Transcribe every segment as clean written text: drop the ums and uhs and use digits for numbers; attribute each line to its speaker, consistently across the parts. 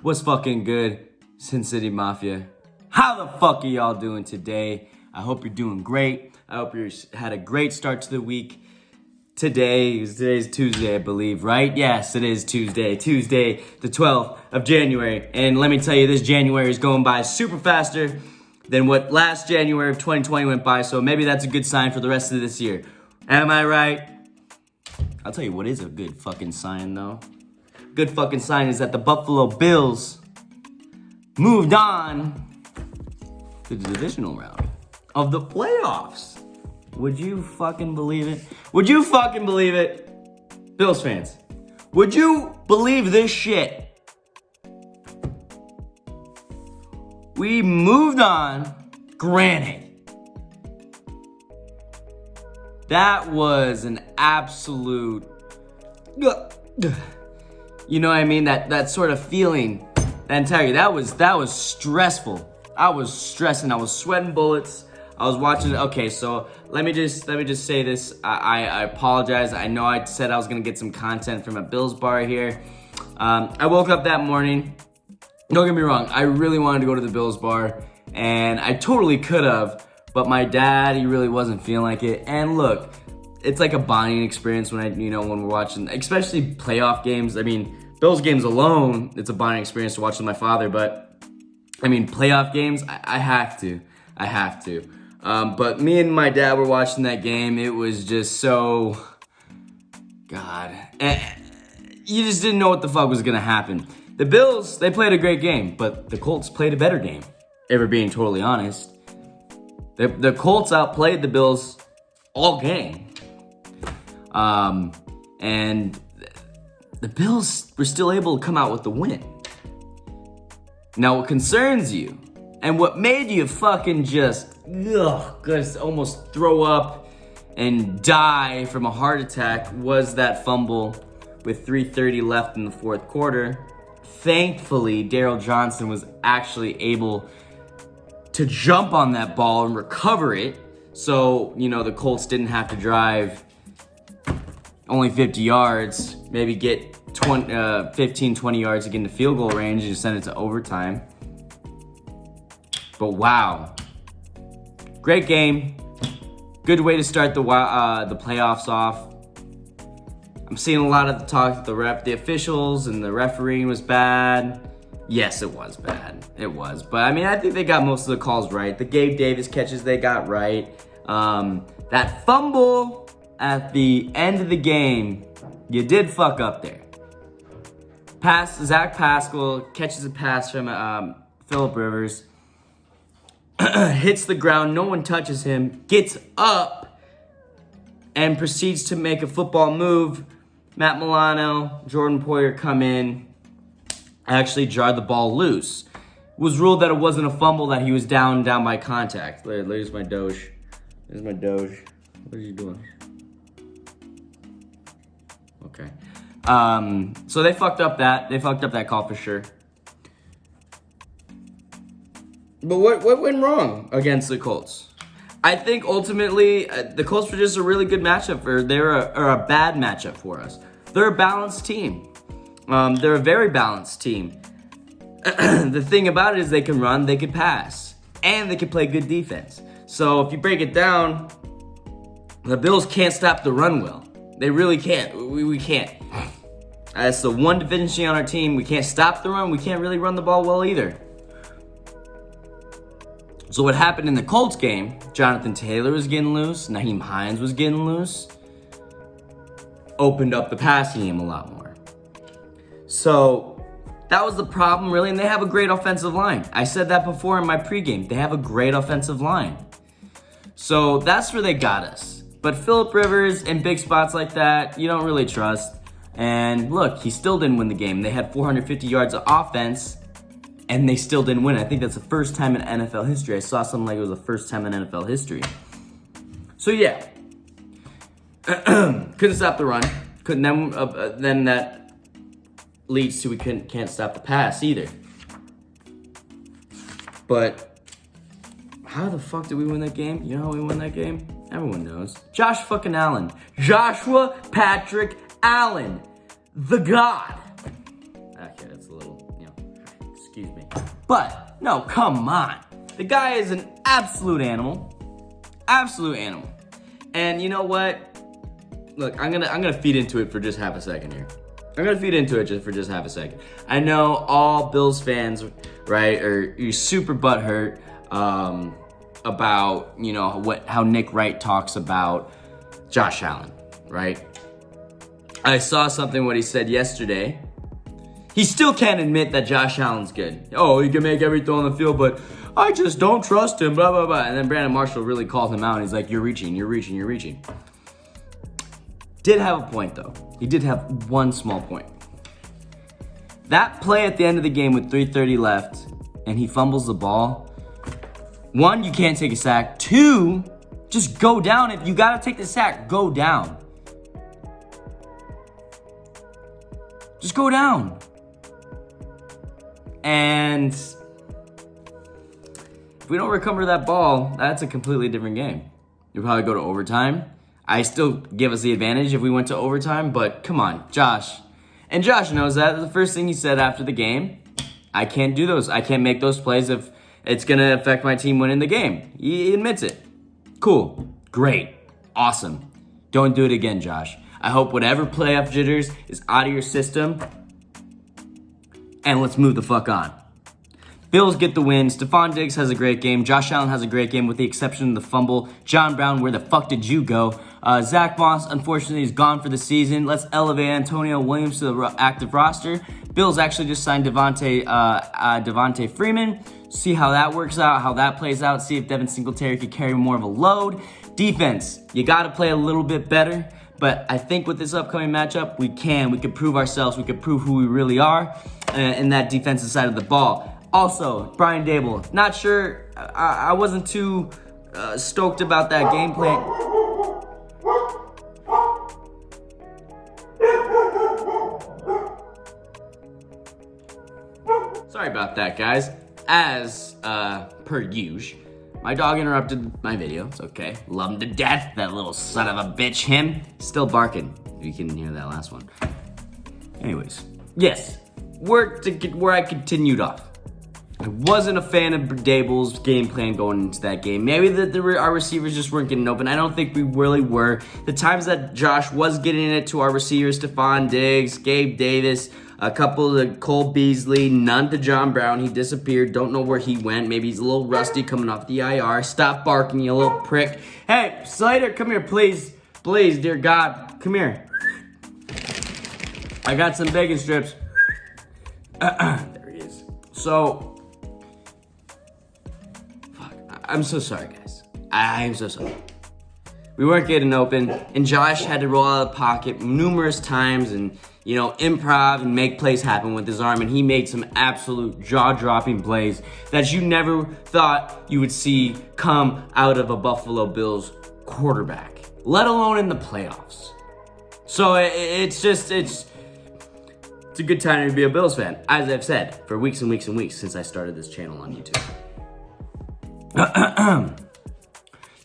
Speaker 1: What's fucking good, Sin City Mafia? How the fuck are y'all doing today? I hope you're doing great. I hope you had a great start to the week. Today's Tuesday, I believe, right? Yes, it is Tuesday. Tuesday, the 12th of January. And let me tell you, this January is going by super faster than what last January of 2020 went by. So maybe that's a good sign for the rest of this year. Am I right? I'll tell you what is a good fucking sign, though. Good fucking sign is that the Buffalo Bills moved on to the divisional round of the playoffs. Would you fucking believe it? Would you fucking believe it? Bills fans, would you believe this shit? We moved on. Granted, that was an absolute... You know what I mean? That sort of feeling, that entire, that was stressful. I was stressing. I was sweating bullets. I was watching. Okay, so let me just say this. I apologize. I know I said I was gonna get some content from a Bills bar here. I woke up that morning. Don't get me wrong. I really wanted to go to the Bills bar, and I totally could have. But my dad, he really wasn't feeling like it. And look, it's like a bonding experience when when we're watching, especially playoff games. I mean, Bills games alone, it's a bonding experience to watch with my father. But I mean, playoff games, I have to. But me and my dad were watching that game. It was just so, God, you just didn't know what the fuck was gonna happen. The Bills, they played a great game, but the Colts played a better game. If we're being totally honest, the Colts outplayed the Bills all game. And the Bills were still able to come out with the win. Now, what concerns you and what made you fucking just almost throw up and die from a heart attack was that fumble with 3:30 left in the fourth quarter. Thankfully, Daryl Johnson was actually able to jump on that ball and recover it. So, the Colts didn't have to drive only 50 yards, maybe get 15, 20 yards to get into field goal range and send it to overtime. But wow, great game. Good way to start the playoffs off. I'm seeing a lot of the talk that the officials and the refereeing was bad. Yes, it was bad. It was. But I mean, I think they got most of the calls right. The Gabe Davis catches they got right. That fumble at the end of the game, you did fuck up there. Zach Pascal catches a pass from Phillip Rivers. Hits the ground, no one touches him, gets up, and proceeds to make a football move. Matt Milano, Jordan Poyer come in, actually jarred the ball loose. It was ruled that it wasn't a fumble, that he was down by contact. There's my Doge. There's my Doge. What are you doing? Okay. So they fucked up that call for sure. But what went wrong against the Colts? I think ultimately the Colts were just a really good matchup they're a bad matchup for us. They're a balanced team. They're a very balanced team. The thing about it is they can run, they can pass, and they can play good defense. So if you break it down, the Bills can't stop the run well. They really can't. We can't. That's the one deficiency on our team. We can't stop the run. We can't really run the ball well either. So what happened in the Colts game, Jonathan Taylor was getting loose, Nyheim Hines was getting loose, opened up the passing game a lot more. So that was the problem, really, and they have a great offensive line. I said that before in my pregame. They have a great offensive line. So that's where they got us. But Phillip Rivers in big spots like that, you don't really trust. And look, he still didn't win the game. They had 450 yards of offense, and they still didn't win. I think that's the first time in NFL history. I saw something like it was the first time in NFL history. So yeah, couldn't stop the run. Then that leads to we can't stop the pass either. But how the fuck did we win that game? You know how we won that game? Everyone knows. Josh fucking Allen. Joshua Patrick Allen. The God. Okay, that's a little, Excuse me. But, no, come on. The guy is an absolute animal. Absolute animal. And you know what? Look, I'm gonna feed into it for just half a second here. I'm gonna feed into it just for half a second. I know all Bills fans, right, you're super butthurt about, you know, how Nick Wright talks about Josh Allen, right? I saw something what he said yesterday. He still can't admit that Josh Allen's good. Oh, he can make every throw on the field, but I just don't trust him, blah, blah, blah. And then Brandon Marshall really called him out, and he's like, you're reaching. Did have a point, though. He did have one small point. That play at the end of the game with 3:30 left, and he fumbles the ball. One, you can't take a sack. Two, just go down. If you got to take the sack, go down. Just go down. And if we don't recover that ball, that's a completely different game. You'll probably go to overtime. I still give us the advantage if we went to overtime, but come on, Josh. And Josh knows that. The first thing he said after the game, I can't do those. I can't make those plays if it's going to affect my team winning the game. He admits it. Cool. Great. Awesome. Don't do it again, Josh. I hope whatever playoff jitters is out of your system, and let's move the fuck on. Bills get the win. Stephon Diggs has a great game. Josh Allen has a great game with the exception of the fumble. John Brown, where the fuck did you go? Zach Moss, unfortunately, is gone for the season. Let's elevate Antonio Williams to the active roster. Bills actually just signed Devontae Freeman. See how that works out, how that plays out. See if Devin Singletary could carry more of a load. Defense, you got to play a little bit better. But I think with this upcoming matchup, we could prove ourselves. We could prove who we really are in that defensive side of the ball. Also, Brian Dable, not sure. I wasn't too stoked about that game plan. Sorry about that, guys. As per usual, my dog interrupted my video. It's okay. Love him to death. That little son of a bitch. Him still barking. You can hear that last one. Anyways, yes, where I continued off. I wasn't a fan of Dable's game plan going into that game. Maybe our receivers just weren't getting open. I don't think we really were. The times that Josh was getting it to our receivers, Stephon Diggs, Gabe Davis, a couple to Cole Beasley, none to John Brown. He disappeared. Don't know where he went. Maybe he's a little rusty coming off the IR. Stop barking, you little prick. Hey, Slater, come here, please. Please, dear God, come here. I got some bacon strips. There he is. So, I'm so sorry, guys. I'm so sorry. We weren't getting open, and Josh had to roll out of the pocket numerous times and, improv and make plays happen with his arm, and he made some absolute jaw-dropping plays that you never thought you would see come out of a Buffalo Bills quarterback, let alone in the playoffs. So it's a good time to be a Bills fan, as I've said, for weeks and weeks and weeks since I started this channel on YouTube.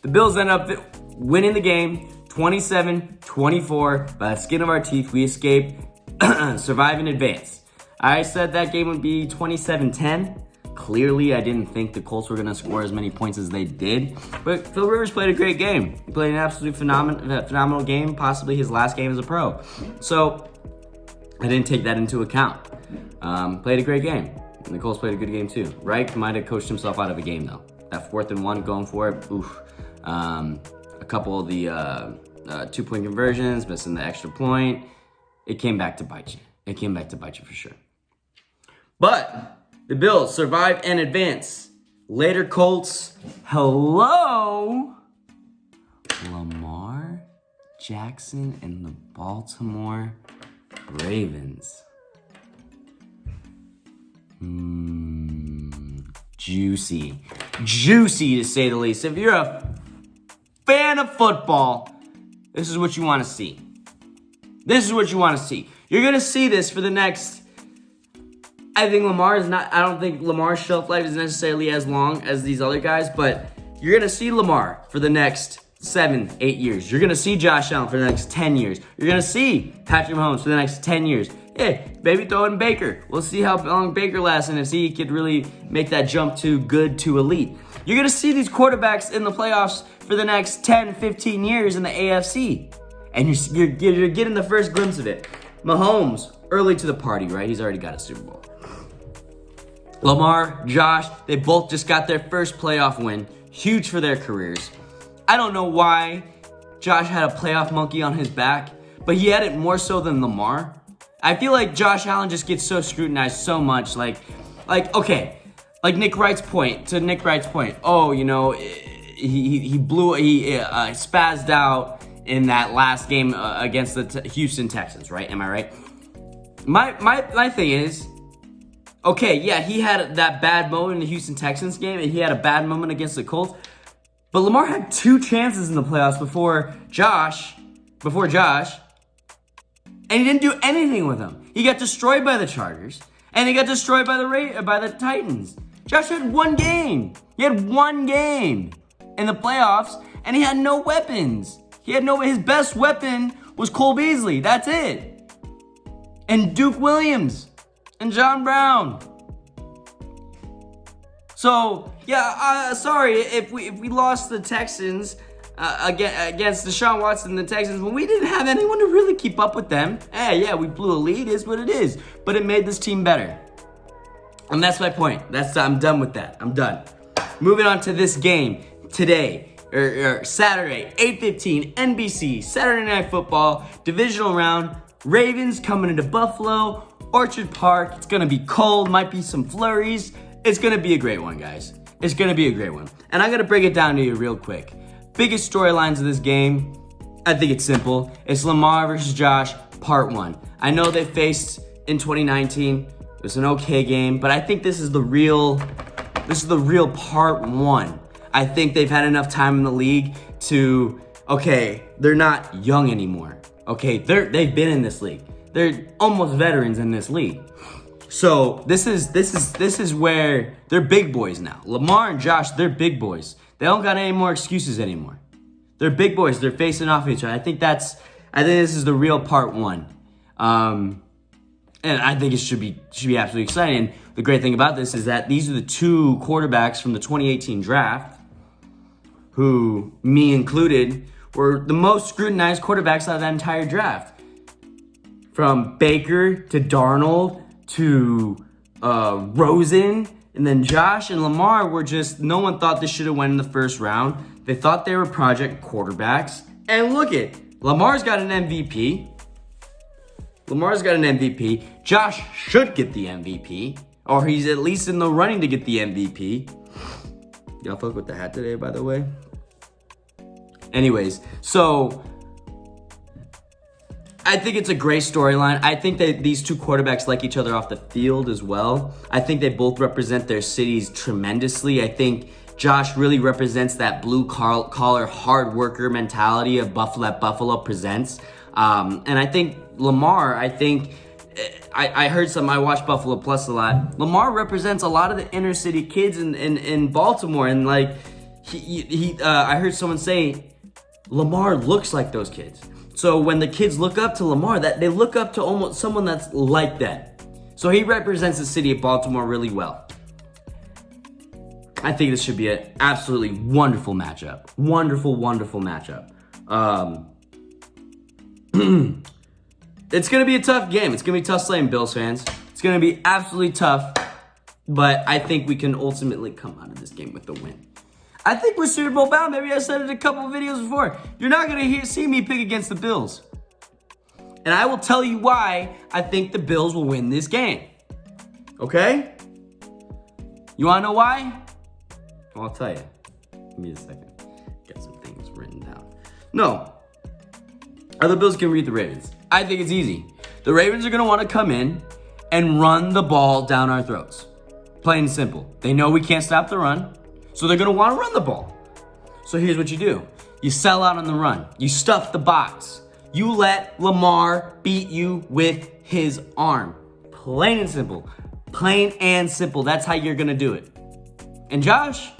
Speaker 1: The Bills end up winning the game 27-24 by the skin of our teeth. We escape, survive and advance. I said that game would be 27-10. Clearly, I didn't think the Colts were going to score as many points as they did. But Phil Rivers played a great game. He played an absolutely phenomenal game, possibly his last game as a pro. So, I didn't take that into account. Played a great game. And the Colts played a good game too. Reich might have coached himself out of a game though. That 4th and 1 going for it, oof. A couple of the 2-point conversions, missing the extra point. It came back to bite you. It came back to bite you for sure. But the Bills survive and advance. Later, Colts. Hello, Lamar Jackson and the Baltimore Ravens. Juicy to say the least. If you're a fan of football, this is what you want to see. This is what you want to see. You're going to see this for the next, I don't think Lamar's shelf life is necessarily as long as these other guys, but you're going to see Lamar for the next 7-8 years. You're going to see Josh Allen for the next 10 years. You're going to see Patrick Mahomes for the next 10 years. hey, maybe throw in Baker. We'll see how long Baker lasts and if he could really make that jump to good to elite. You're going to see these quarterbacks in the playoffs for the next 10, 15 years in the AFC. And you're getting the first glimpse of it. Mahomes, early to the party, right? He's already got a Super Bowl. Lamar, Josh, they both just got their first playoff win. Huge for their careers. I don't know why Josh had a playoff monkey on his back, but he had it more so than Lamar. I feel like Josh Allen just gets so scrutinized so much. Like Nick Wright's point. Oh, you know, he spazzed out in that last game against the Houston Texans, right? Am I right? My thing is, okay, yeah, he had that bad moment in the Houston Texans game, and he had a bad moment against the Colts. But Lamar had 2 chances in the playoffs before Josh, and he didn't do anything with them. He got destroyed by the Chargers, and he got destroyed by the Titans. Josh had 1 game. He had 1 game in the playoffs, and he had no weapons. His best weapon was Cole Beasley. That's it. And Duke Williams. And John Brown. So, yeah, sorry if we lost the Texans against Deshaun Watson and the Texans when we didn't have anyone to really keep up with them. Hey, yeah, we blew a lead, is what it is. But it made this team better. And that's my point. I'm done with that. I'm done. Moving on to this game today, or Saturday, 8:15, NBC, Saturday Night Football, divisional round. Ravens coming into Buffalo, Orchard Park. It's going to be cold, might be some flurries. It's going to be a great one, guys. It's going to be a great one. And I'm going to break it down to you real quick. Biggest storylines of this game, I think it's simple. It's Lamar versus Josh, part 1. I know they faced in 2019. It was an okay game, but I think this is the real part 1. I think they've had enough time in the league to, okay, they're not young anymore. Okay, they've been in this league. They're almost veterans in this league. So this is where they're big boys now. Lamar and Josh, they're big boys. They don't got any more excuses anymore. They're big boys. They're facing off each other. I think this is the real part 1. And I think it should be absolutely exciting. And the great thing about this is that these are the 2 quarterbacks from the 2018 draft who, me included, were the most scrutinized quarterbacks out of that entire draft. From Baker to Darnold to Rosen, and then Josh and Lamar were just, no one thought this should have went in the first round. They thought they were project quarterbacks. And look it, Lamar's got an MVP. Josh should get the MVP, or he's at least in the running to get the MVP. Y'all fuck with the hat today, by the way? Anyways, so I think it's a great storyline. I think that these 2 quarterbacks like each other off the field as well. I think they both represent their cities tremendously. I think Josh really represents that blue-collar, hard worker mentality of Buffalo presents. And I think Lamar, I heard I watched Buffalo Plus a lot. Lamar represents a lot of the inner city kids in Baltimore. And like, I heard someone say, Lamar looks like those kids. So when the kids look up to Lamar, that they look up to almost someone that's like that. So he represents the city of Baltimore really well. I think this should be an absolutely wonderful matchup. Wonderful matchup. It's going to be a tough game. It's going to be tough slaying Bills fans. It's going to be absolutely tough. But I think we can ultimately come out of this game with the win. I think we're Super Bowl bound. Maybe I said it a couple of videos before. You're not going to see me pick against the Bills. And I will tell you why I think the Bills will win this game. Okay? You want to know why? Well, I'll tell you. Give me a second. Get some things written down. No. The Bills can read the Ravens. I think it's easy. The Ravens are going to want to come in and run the ball down our throats. Plain and simple. They know we can't stop the run. So they're going to want to run the ball. So here's what you do. You sell out on the run. You stuff the box. You let Lamar beat you with his arm. Plain and simple. Plain and simple. That's how you're going to do it. And Josh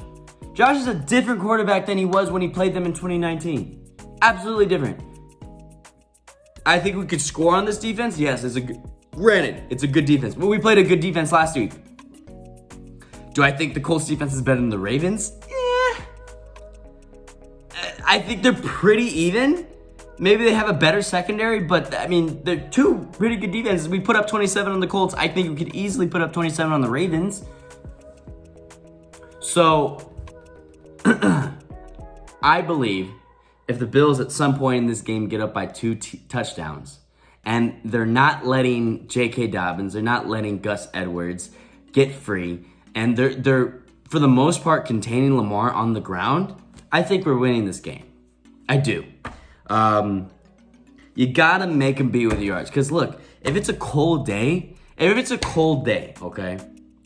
Speaker 1: is a different quarterback than he was when he played them in 2019. Absolutely different. I think we could score on this defense. Yes, Granted, it's a good defense, but we played a good defense last week. Do I think the Colts defense is better than the Ravens? Yeah. I think they're pretty even. Maybe they have a better secondary, but I mean, they're two pretty good defenses. We put up 27 on the Colts. I think we could easily put up 27 on the Ravens. So, I believe if the Bills at some point in this game get up by 2 touchdowns, and they're not letting J.K. Dobbins, they're not letting Gus Edwards get free, and they're for the most part containing Lamar on the ground, I think we're winning this game. I do. You gotta make them beat with yards. Because look, if it's a cold day, okay,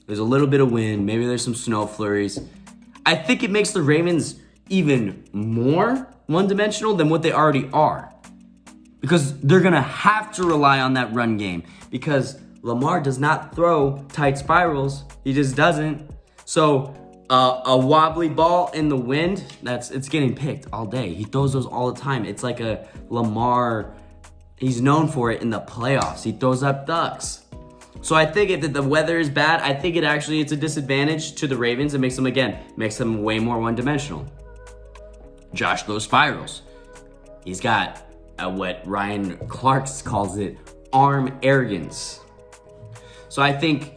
Speaker 1: there's a little bit of wind, maybe there's some snow flurries, I think it makes the Ravens even more one-dimensional than what they already are. Because they're gonna have to rely on that run game. Because Lamar does not throw tight spirals. He just doesn't. So a wobbly ball in the wind, it's getting picked all day. He throws those all the time. It's like a Lamar, he's known for it in the playoffs. He throws up ducks. So I think if the weather is bad, I think it's a disadvantage to the Ravens. It makes them way more one-dimensional. Josh throws spirals. He's got what Ryan Clark calls it, arm arrogance. So I think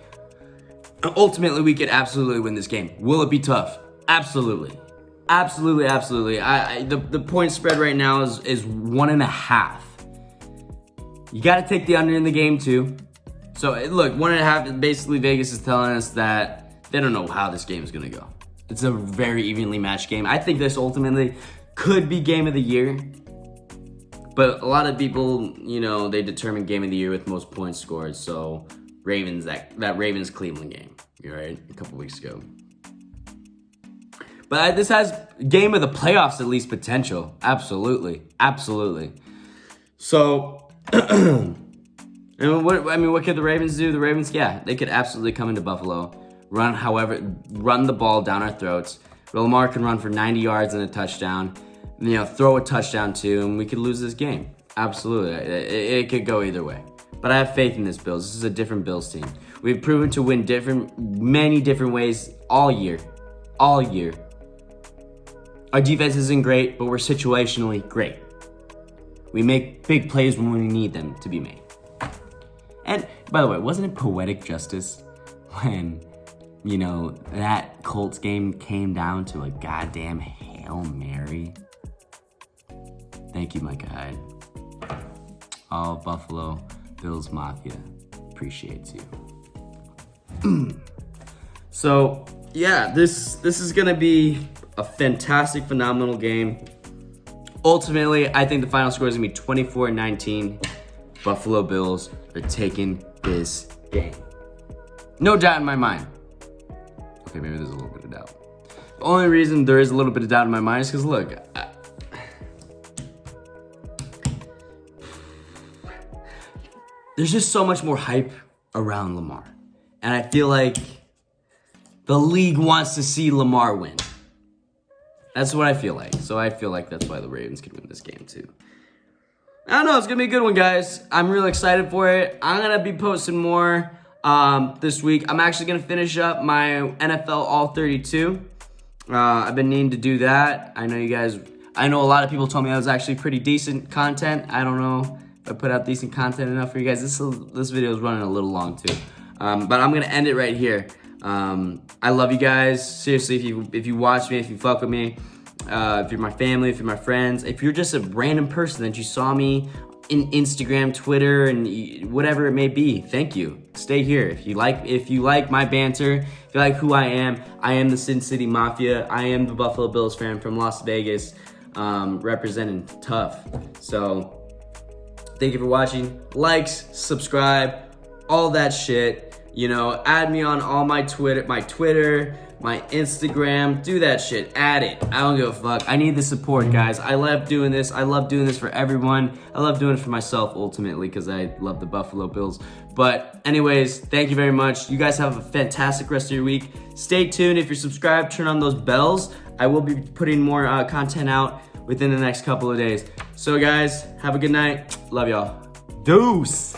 Speaker 1: ultimately we could absolutely win this game. Will it be tough? Absolutely. Absolutely. The point spread right now is 1.5. You got to take the under in the game too. So look, 1.5, basically Vegas is telling us that they don't know how this game is going to go. It's a very evenly matched game. I think this ultimately could be game of the year. But a lot of people, they determine game of the year with most points scored. So Ravens, that Ravens Cleveland game, right? A couple weeks ago. But this has game of the playoffs at least potential. Absolutely. So, what could the Ravens do? The Ravens, they could absolutely come into Buffalo, run the ball down our throats. Lamar can run for 90 yards and a touchdown. Throw a touchdown too, and we could lose this game. Absolutely. It could go either way. But I have faith in this Bills. This is a different Bills team. We've proven to win many different ways all year. Our defense isn't great, but we're situationally great. We make big plays when we need them to be made. And by the way, wasn't it poetic justice when, that Colts game came down to a goddamn Hail Mary? Thank you, my guy. All Buffalo Bills Mafia appreciates you. So, this is going to be a fantastic, phenomenal game. Ultimately, I think the final score is going to be 24-19. Buffalo Bills are taking this game. No doubt in my mind. Okay, maybe there's a little bit of doubt. The only reason there is a little bit of doubt in my mind is because, look, there's just so much more hype around Lamar. And I feel like the league wants to see Lamar win. That's what I feel like. So I feel like that's why the Ravens could win this game too. I don't know. It's going to be a good one, guys. I'm really excited for it. I'm going to be posting more this week. I'm actually going to finish up my NFL All 32. I've been needing to do that. I know a lot of people told me I was actually pretty decent content. I don't know if I put out decent content enough for you guys. This video is running a little long too. But I'm going to end it right here. I love you guys. Seriously, if you watch me, if you fuck with me, if you're my family, if you're my friends, if you're just a random person that you saw me in Instagram, Twitter, and whatever it may be, thank you. Stay here. If you like my banter, if you like who I am the Sin City Mafia. I am the Buffalo Bills fan from Las Vegas, representing tough. So thank you for watching. Likes, subscribe, all that shit. Add me on all my Twitter, my Instagram. Do that shit. Add it. I don't give a fuck. I need the support, guys. I love doing this. I love doing this for everyone. I love doing it for myself, ultimately, because I love the Buffalo Bills. But anyways, thank you very much. You guys have a fantastic rest of your week. Stay tuned. If you're subscribed, turn on those bells. I will be putting more content out within the next couple of days. So, guys, have a good night. Love y'all. Deuce.